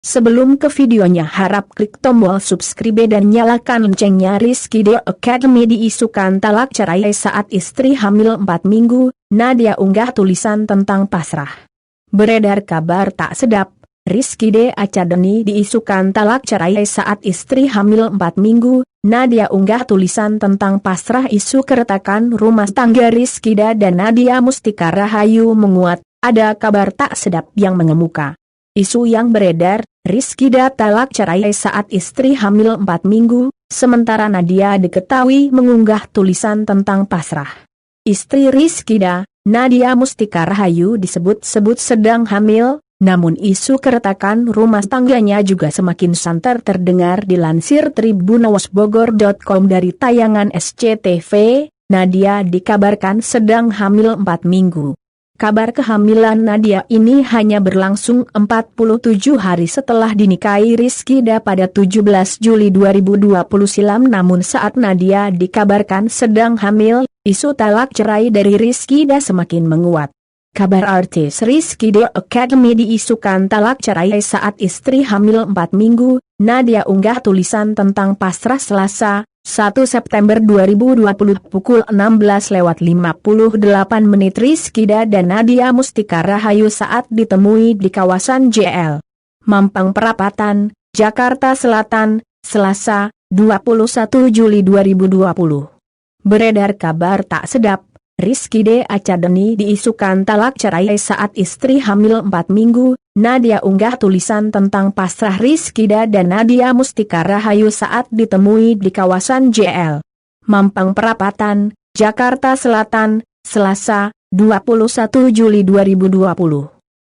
Sebelum ke videonya harap klik tombol subscribe dan nyalakan loncengnya. Rizky The Academy diisukan talak cerai saat istri hamil 4 minggu, Nadia unggah tulisan tentang pasrah. Beredar kabar tak sedap, Rizky The Academy diisukan talak cerai saat istri hamil 4 minggu, Nadia unggah tulisan tentang pasrah. Isu keretakan rumah tangga Rizky The dan Nadia Mustika Rahayu menguat, ada kabar tak sedap yang mengemuka. Isu yang beredar, Rizky The talak cerai saat istri hamil 4 minggu, sementara Nadia diketahui mengunggah tulisan tentang pasrah. Istri Rizky The, Nadia Mustika Rahayu disebut-sebut sedang hamil, namun isu keretakan rumah tangganya juga semakin santer terdengar. Dilansir tribunnews.bogor.com dari tayangan SCTV, Nadia dikabarkan sedang hamil 4 minggu. Kabar kehamilan Nadia ini hanya berlangsung 47 hari setelah dinikahi Rizky The pada 17 Juli 2020 silam. Namun saat Nadia dikabarkan sedang hamil, isu talak cerai dari Rizky The semakin menguat. Kabar artis Rizky The Academy diisukan talak cerai saat istri hamil 4 minggu, Nadia unggah tulisan tentang pasrah Selasa, 1 September 2020 pukul 16:58 Rizky The dan Nadia Mustika Rahayu saat ditemui di kawasan JL Mampang Perapatan, Jakarta Selatan, Selasa, 21 Juli 2020. Beredar kabar tak sedap, Rizky The Academy diisukan talak cerai saat istri hamil 4 minggu, Nadia unggah tulisan tentang pasrah. Rizky The dan Nadia Mustika Rahayu saat ditemui di kawasan JL Mampang Perapatan, Jakarta Selatan, Selasa, 21 Juli 2020.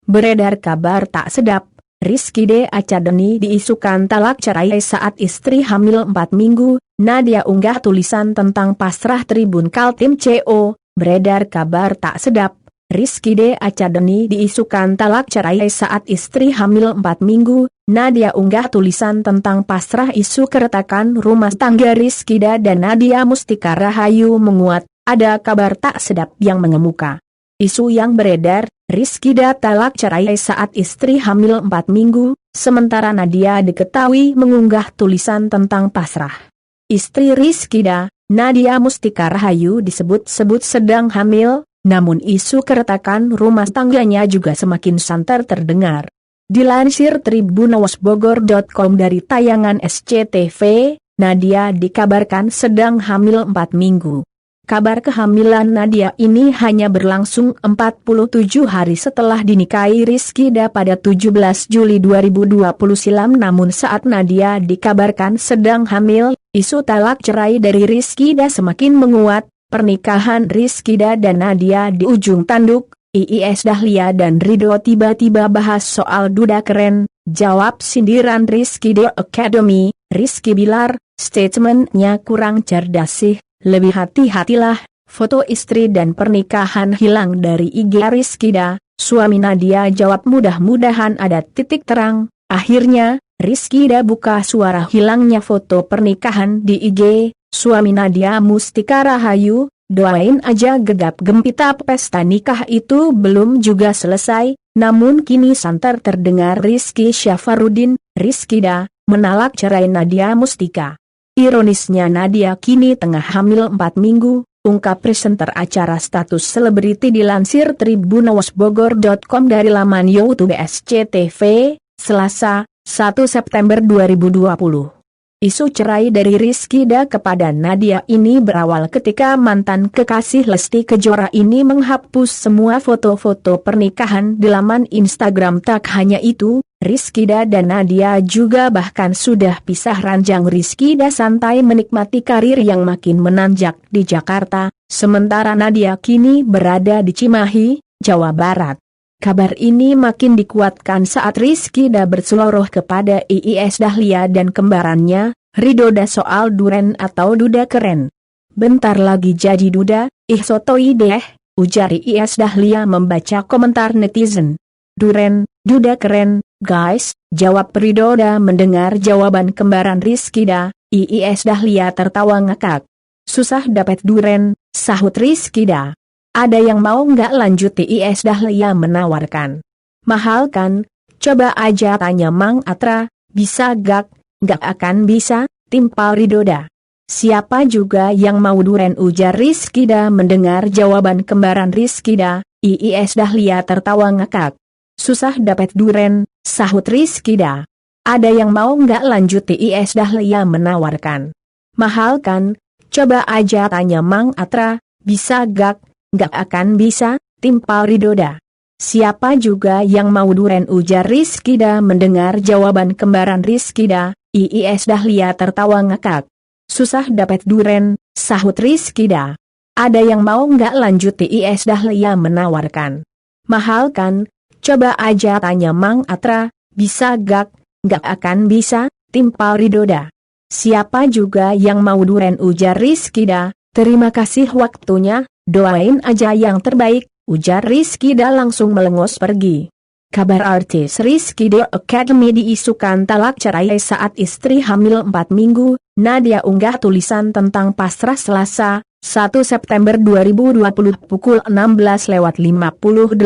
Beredar kabar tak sedap, Rizky The Academy diisukan talak cerai saat istri hamil 4 minggu, Nadia unggah tulisan tentang pasrah. Tribun Kaltim CO, beredar kabar tak sedap, Rizky The Academy diisukan talak cerai saat istri hamil 4 minggu, Nadia unggah tulisan tentang pasrah. Isu keretakan rumah tangga Rizky The dan Nadia Mustika Rahayu menguat, ada kabar tak sedap yang mengemuka. Isu yang beredar, Rizky The talak cerai saat istri hamil 4 minggu, sementara Nadia diketahui mengunggah tulisan tentang pasrah. Istri Rizky The, Nadia Mustika Rahayu disebut-sebut sedang hamil, namun isu keretakan rumah tangganya juga semakin santer terdengar. Dilansir tribunnews.bogor.com dari tayangan SCTV, Nadia dikabarkan sedang hamil 4 minggu. Kabar kehamilan Nadia ini hanya berlangsung 47 hari setelah dinikahi Rizky The pada 17 Juli 2020 silam. Namun saat Nadia dikabarkan sedang hamil, isu talak cerai dari Rizky The semakin menguat. Pernikahan Rizky The dan Nadia di ujung tanduk, Iis Dahlia dan Ridho tiba-tiba bahas soal duda keren, jawab sindiran Rizky The Academy. Rizky Bilar, statementnya kurang cerdas sih, lebih hati-hatilah, foto istri dan pernikahan hilang dari IG Rizky The, suami Nadia jawab mudah-mudahan ada titik terang. Akhirnya, Rizky The buka suara hilangnya foto pernikahan di IG suami Nadia Mustika Rahayu. Doain aja gegap gempita pesta nikah itu belum juga selesai, namun kini santer terdengar Rizky Syafarudin, Rizky The, menalak cerai Nadia Mustika. Ironisnya Nadia kini tengah hamil 4 minggu, ungkap presenter acara status selebriti. Dilansir tribunnews.bogor.com dari laman YouTube SCTV, Selasa, 1 September 2020. Isu cerai dari Rizky The kepada Nadia ini berawal ketika mantan kekasih Lesti Kejora ini menghapus semua foto-foto pernikahan di laman Instagram. Tak hanya itu, Rizky The dan Nadia juga bahkan sudah pisah ranjang. Rizky The santai menikmati karir yang makin menanjak di Jakarta, sementara Nadia kini berada di Cimahi, Jawa Barat. Kabar ini makin dikuatkan saat Rizky The berseloroh kepada Iis Dahlia dan kembarannya, Ridho The soal duren atau duda keren. Bentar lagi jadi duda, ih sotoi deh, ujar Iis Dahlia membaca komentar netizen. Duren, duda keren, guys, jawab Ridho The. Mendengar jawaban kembaran Rizky The, Iis Dahlia tertawa ngakak. Susah dapat duren, sahut Rizky The. Ada yang mau nggak, lanjut Iis Dahlia menawarkan. Mahal kan? Coba aja tanya Mang Atra, bisa gak? Gak akan bisa, timpal Ridoda. Siapa juga yang mau duren, ujar Rizkida. Mendengar jawaban kembaran Rizkida, Iis Dahlia tertawa ngakak. Susah dapat duren, sahut Rizkida. Ada yang mau nggak, lanjut Iis Dahlia menawarkan. Mahal kan? Coba aja tanya Mang Atra, bisa gak? Gak akan bisa, timpal Ridoda. Siapa juga yang mau duren, ujar Rizkida. Mendengar jawaban kembaran Rizkida, Iis Dahlia tertawa ngakak. Susah dapat duren, sahut Rizkida. Ada yang mau nggak, lanjut Iis Dahlia menawarkan. Mahal kan? Coba aja tanya Mang Atra, bisa gak? Gak akan bisa, timpal Ridoda. Siapa juga yang mau duren, ujar Rizkida. Terima kasih waktunya, doain aja yang terbaik, ujar Rizkida langsung melengos pergi. Kabar artis Rizkida Academy diisukan talak cerai saat istri hamil 4 minggu, Nadia unggah tulisan tentang pasrah Selasa, 1 September 2020 pukul 16:58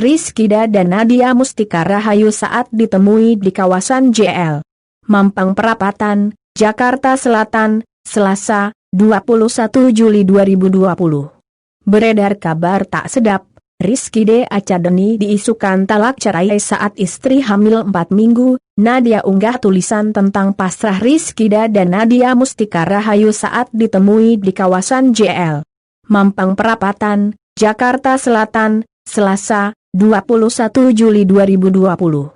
Rizkida dan Nadia Mustika Rahayu saat ditemui di kawasan JL Mampang Perapatan, Jakarta Selatan, Selasa, 21 Juli 2020. Beredar kabar tak sedap, Rizkida Academy diisukan talak cerai saat istri hamil 4 minggu, Nadia unggah tulisan tentang pasrah Rizkida dan Nadia Mustika Rahayu saat ditemui di kawasan JL Mampang Perapatan, Jakarta Selatan, Selasa, 21 Juli 2020.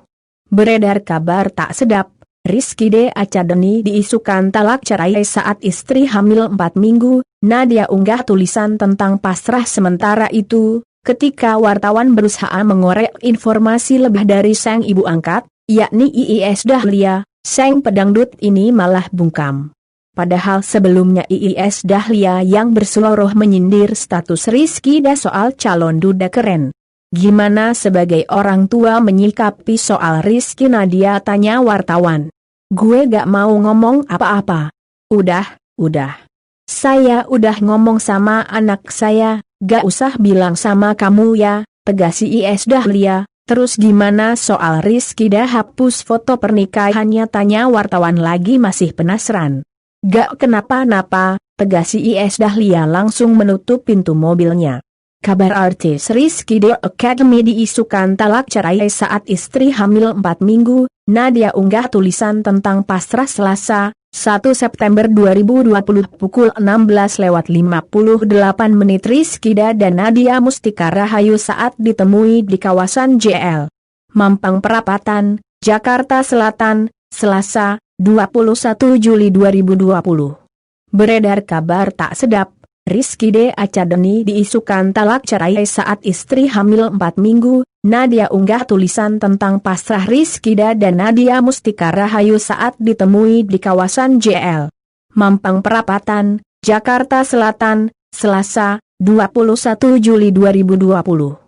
Beredar kabar tak sedap, Rizkida Academy diisukan talak cerai saat istri hamil 4 minggu, Nadia unggah tulisan tentang pasrah. Sementara itu, ketika wartawan berusaha mengorek informasi lebih dari sang ibu angkat, yakni Iis Dahlia, sang pedangdut ini malah bungkam. Padahal sebelumnya Iis Dahlia yang berseloroh menyindir status Rizkida soal calon duda keren. Gimana sebagai orang tua menyikapi soal Rizky, Nadia tanya wartawan. Gue gak mau ngomong apa-apa. Udah. Saya udah ngomong sama anak saya, gak usah bilang sama kamu ya, tegas Iis Dahlia. Terus gimana soal Rizkida hapus foto pernikahannya, tanya wartawan lagi masih penasaran. Gak kenapa-napa, tegas Iis Dahlia langsung menutup pintu mobilnya. Kabar artis Rizkida Academy diisukan talak cerai saat istri hamil 4 minggu, Nadia unggah tulisan tentang pasrah Selasa, 1 September 2020 pukul 16:58 Rizkida dan Nadia Mustika Rahayu saat ditemui di kawasan JL Mampang Perapatan, Jakarta Selatan, Selasa, 21 Juli 2020. Beredar kabar tak sedap, Rizkida Academy diisukan talak cerai saat istri hamil 4 minggu, Nadia unggah tulisan tentang pasrah Rizkida dan Nadia Mustika Rahayu saat ditemui di kawasan JL Mampang Perapatan, Jakarta Selatan, Selasa, 21 Juli 2020.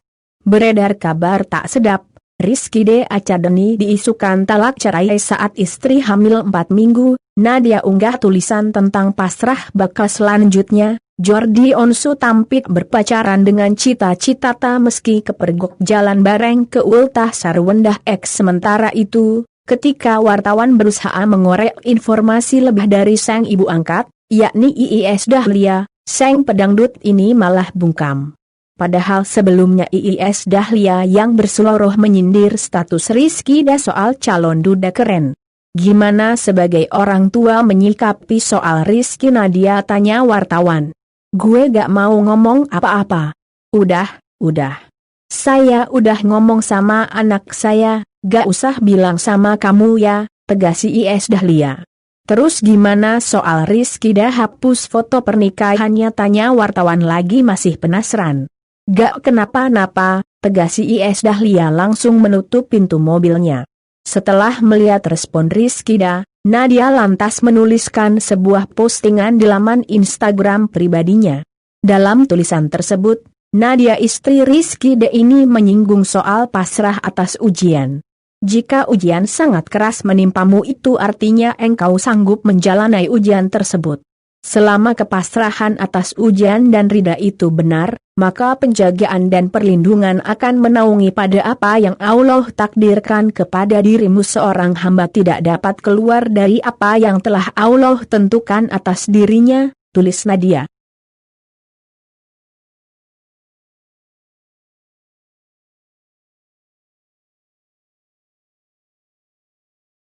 Beredar kabar tak sedap, Rizkida Academy diisukan talak cerai saat istri hamil 4 minggu, Nadia unggah tulisan tentang pasrah bakal selanjutnya. Jordi Onsu tampil berpacaran dengan Cita Citata meski kepergok jalan bareng ke ultah Sarwendah X. Sementara itu, ketika wartawan berusaha mengorek informasi lebih dari sang ibu angkat, yakni Iis Dahlia, sang pedangdut ini malah bungkam. Padahal sebelumnya Iis Dahlia yang berseloroh menyindir status Rizkida soal calon duda keren. Gimana sebagai orang tua menyikapi soal Rizky, Nadia tanya wartawan. Gue gak mau ngomong apa-apa. Udah. Saya udah ngomong sama anak saya, gak usah bilang sama kamu ya, tegas Iis Dahlia. Terus gimana soal Rizkida hapus foto pernikahannya, tanya wartawan lagi masih penasaran. Gak kenapa-napa, tegas Iis Dahlia langsung menutup pintu mobilnya. Setelah melihat respon Rizkida, Nadia lantas menuliskan sebuah postingan di laman Instagram pribadinya. Dalam tulisan tersebut, Nadia istri Rizkida ini menyinggung soal pasrah atas ujian. Jika ujian sangat keras menimpamu itu artinya engkau sanggup menjalani ujian tersebut. Selama kepasrahan atas ujian dan ridha itu benar, maka penjagaan dan perlindungan akan menaungi pada apa yang Allah takdirkan kepada dirimu. Seorang hamba tidak dapat keluar dari apa yang telah Allah tentukan atas dirinya, tulis Nadia.